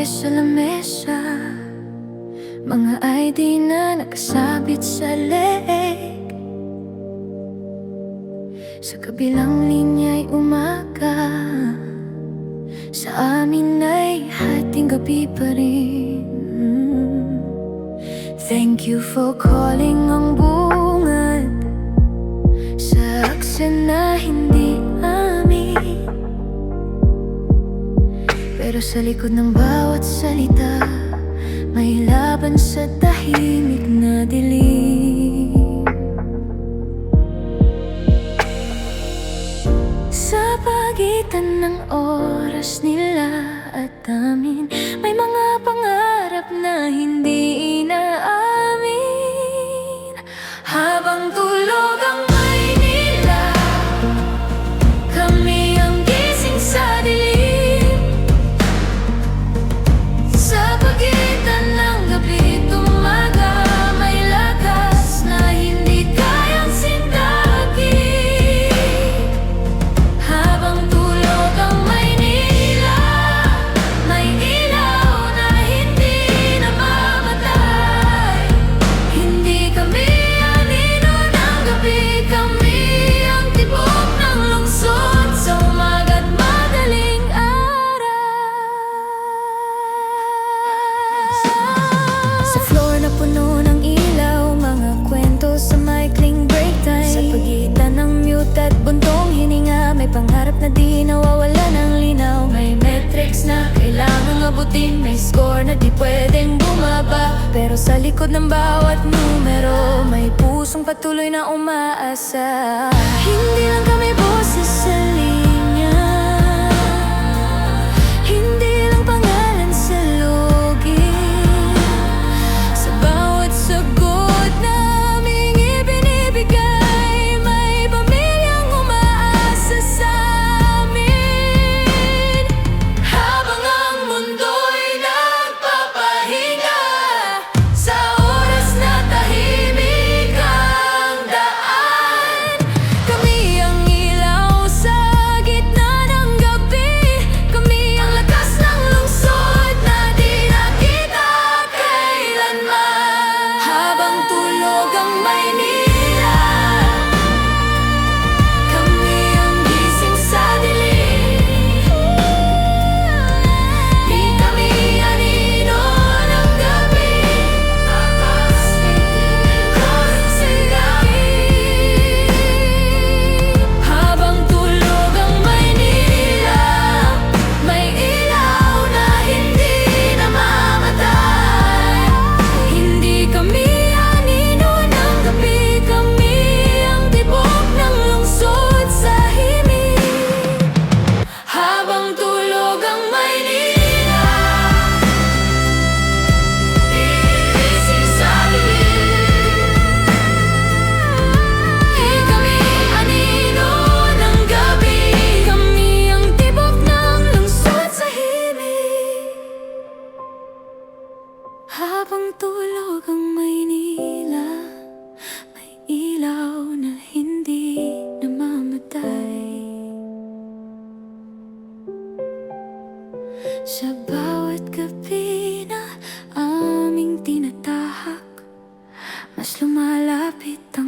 sa lamesa, mga ID na nakasabit sa leeg. Sa kabilang linya'y umaga, sa amin ay hating gabi pa rin. Thank you for calling ang bungad sa aksen na hindi amin. Pero sa likod ng bawat salita, may laban sa tahimik na dilim. Sa pagitan ng oras nila at amin, may mga pangarap na hindi inaamin. Habang tulog ang Maynila, kami ang gising sa dilim. Sa pagitan ng gabi at umaga, may lakas na hindi kayang sindagin. Habang tulog ang Maynila, may ilaw na hindi namamatay. Hindi kami anino ng gabi, kami ang tibok ng lungsod sa umaga't madaling araw. Sa floor na puno ng ilaw, mga kwento sa maikling break time. Sa pagitan ng mute at buntong hininga, may pangarap na di nawawala ng linaw. May metrics na kailangang abutin, may score na di pwedeng bumaba. Pero sa likod ng bawat numero, may pusong patuloy na umaasa. Hindi lang kami boses sa linya, hindi lang pangalan sa login. Sa bawat sagot naming ibinibigay, may pamilyang umaasa sa amin. Habang ang mundo'y nagpapahinga, sa oras na tahimik ang daan, kami ang ilaw sa gitna ng gabi. Kami ang lakas ng lungsod na di nakita kailanman. Habang tulog ang Maynila, kami ang gising sa dilim. Di kami anino ng gabi, takas kahit sigain. Habang tulog ang Maynila, may ilaw na hindi namamatay. Hindi kami anino ng gabi, kami ang tibok ng lungsod sa himig. Habang tulog ang Maynila, iisip sa dilim. Di kami anino ng gabi, kami ang tibok ng lungsod sa himig. Habang tulog ang Maynila, may ilaw na hindi namamatay. Sa bawat gabi na aming tinatahak, mas lumalapit ang